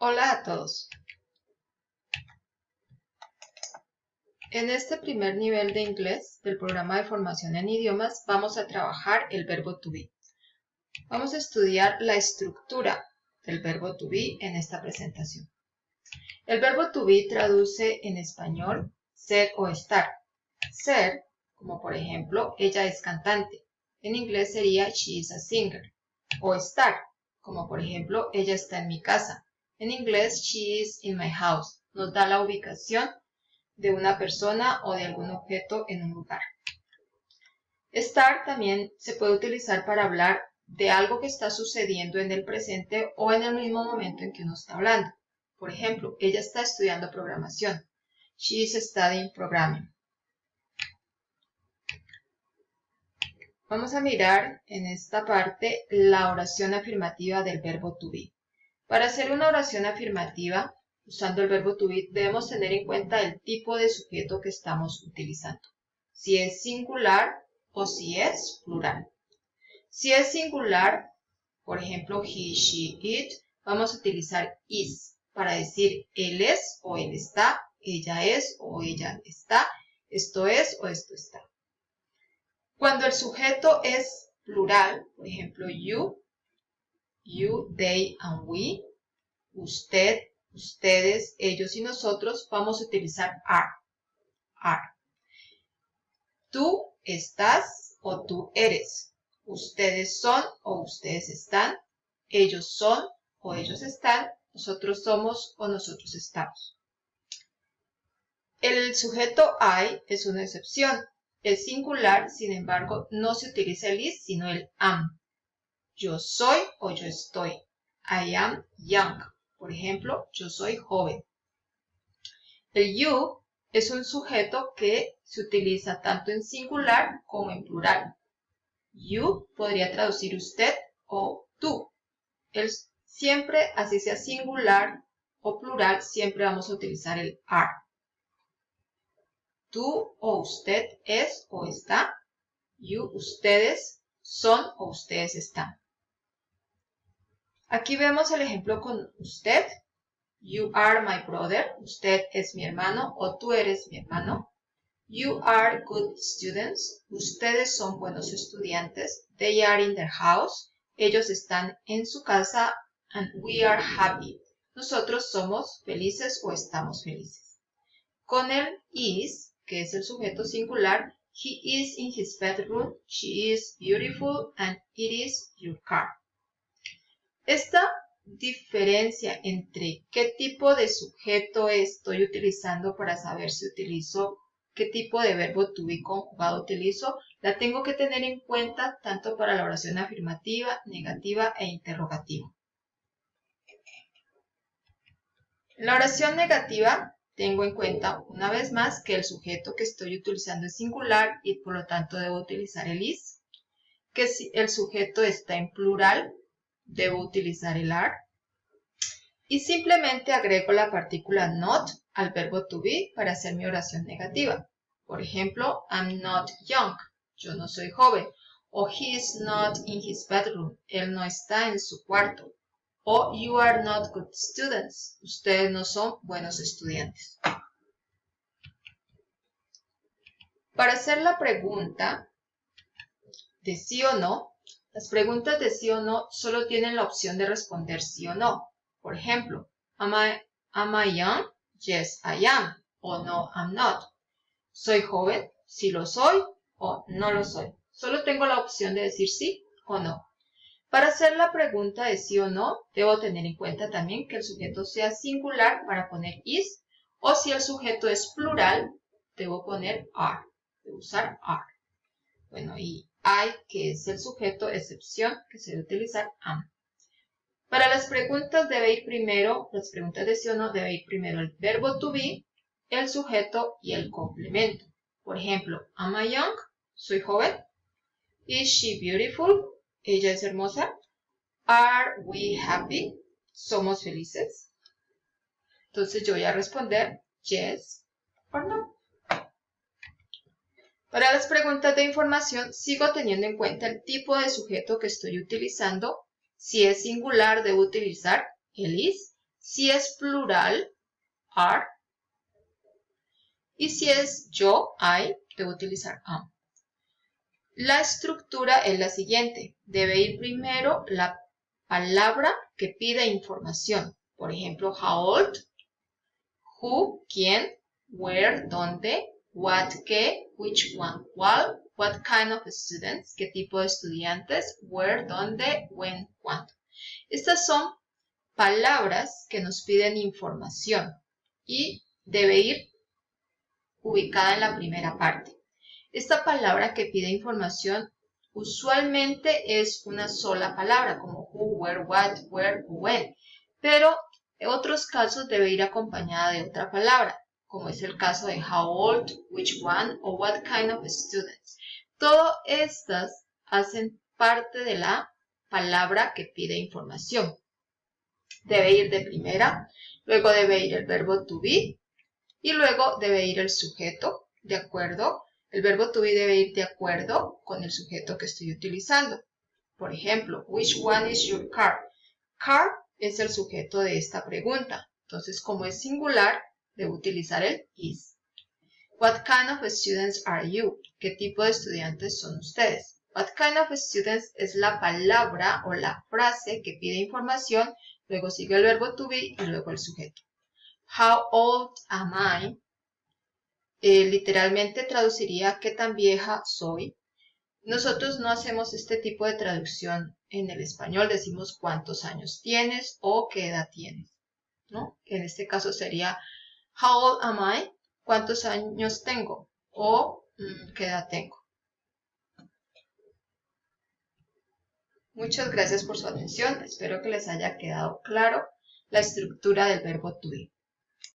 Hola a todos. En este primer nivel de inglés del programa de formación en idiomas vamos a trabajar el verbo to be. Vamos a estudiar la estructura del verbo to be en esta presentación. El verbo to be traduce en español ser o estar. Ser, como por ejemplo, ella es cantante. En inglés sería she is a singer. O estar, como por ejemplo, ella está en mi casa. En inglés, she is in my house. Nos da la ubicación de una persona o de algún objeto en un lugar. Estar también se puede utilizar para hablar de algo que está sucediendo en el presente o en el mismo momento en que uno está hablando. Por ejemplo, ella está estudiando programación. She is studying programming. Vamos a mirar en esta parte la oración afirmativa del verbo to be. Para hacer una oración afirmativa, usando el verbo to be, debemos tener en cuenta el tipo de sujeto que estamos utilizando. Si es singular o si es plural. Si es singular, por ejemplo, he, she, it, vamos a utilizar is para decir él es o él está, ella es o ella está, esto es o esto está. Cuando el sujeto es plural, por ejemplo, you, they and we, usted, ustedes, ellos y nosotros, vamos a utilizar are. Tú estás o tú eres. Ustedes son o ustedes están. Ellos son o ellos están. Nosotros somos o nosotros estamos. El sujeto I es una excepción. El singular, sin embargo, no se utiliza el is, sino el am. Yo soy o yo estoy. I am young. Por ejemplo, yo soy joven. El you es un sujeto que se utiliza tanto en singular como en plural. You podría traducir usted o tú. Siempre, así sea singular o plural, siempre vamos a utilizar el are. Tú o usted es o está. You, ustedes son o ustedes están. Aquí vemos el ejemplo con usted. You are my brother. Usted es mi hermano o tú eres mi hermano. You are good students. Ustedes son buenos estudiantes. They are in their house. Ellos están en su casa. And we are happy. Nosotros somos felices o estamos felices. Con el is, que es el sujeto singular, he is in his bedroom, she is beautiful, and it is your car. Esta diferencia entre qué tipo de sujeto estoy utilizando para saber si utilizo, qué tipo de verbo to be conjugado utilizo, la tengo que tener en cuenta tanto para la oración afirmativa, negativa e interrogativa. En la oración negativa tengo en cuenta una vez más que el sujeto que estoy utilizando es singular y por lo tanto debo utilizar el is, que si el sujeto está en plural, debo utilizar el are, y simplemente agrego la partícula not al verbo to be para hacer mi oración negativa. Por ejemplo, I'm not young, yo no soy joven, o he is not in his bedroom, él no está en su cuarto. O you are not good students. Ustedes no son buenos estudiantes. Para hacer la pregunta de sí o no, las preguntas de sí o no solo tienen la opción de responder sí o no. Por ejemplo, am I young? Yes, I am. O no, I'm not. ¿Soy joven? Sí lo soy o no lo soy. Solo tengo la opción de decir sí o no. Para hacer la pregunta de sí o no, debo tener en cuenta también que el sujeto sea singular para poner is, o si el sujeto es plural, debo poner are, debo usar are. Bueno, y I, que es el sujeto excepción, que se debe utilizar am. Para las preguntas debe ir primero, las preguntas de sí o no, debe ir primero el verbo to be, el sujeto y el complemento. Por ejemplo, am I young? ¿Soy joven? Is she beautiful? ¿Ella es hermosa? Are we happy? ¿Somos felices? Entonces yo voy a responder yes or no. Para las preguntas de información sigo teniendo en cuenta el tipo de sujeto que estoy utilizando. Si es singular debo utilizar el is. Si es plural, are. Y si es yo, I, debo utilizar am. La estructura es la siguiente. Debe ir primero la palabra que pide información. Por ejemplo, how old, who, quién, where, dónde, what, qué, which one, cuál, what kind of students, qué tipo de estudiantes, where, dónde, when, cuándo. Estas son palabras que nos piden información y debe ir ubicada en la primera parte. Esta palabra que pide información usualmente es una sola palabra, como who, where, what, where o when, pero en otros casos debe ir acompañada de otra palabra, como es el caso de how old, which one o what kind of students. Todas estas hacen parte de la palabra que pide información. Debe ir de primera, luego debe ir el verbo to be y luego debe ir el sujeto, ¿de acuerdo? El verbo to be debe ir de acuerdo con el sujeto que estoy utilizando. Por ejemplo, which one is your car? Car es el sujeto de esta pregunta. Entonces, como es singular, debo utilizar el is. What kind of students are you? ¿Qué tipo de estudiantes son ustedes? What kind of students es la palabra o la frase que pide información, luego sigue el verbo to be y luego el sujeto. How old am I? Literalmente traduciría ¿qué tan vieja soy? Nosotros no hacemos este tipo de traducción en el español, decimos cuántos años tienes o qué edad tienes, ¿no? En este caso sería how old am I? ¿Cuántos años tengo? O ¿qué edad tengo? Muchas gracias por su atención, espero que les haya quedado claro la estructura del verbo to be.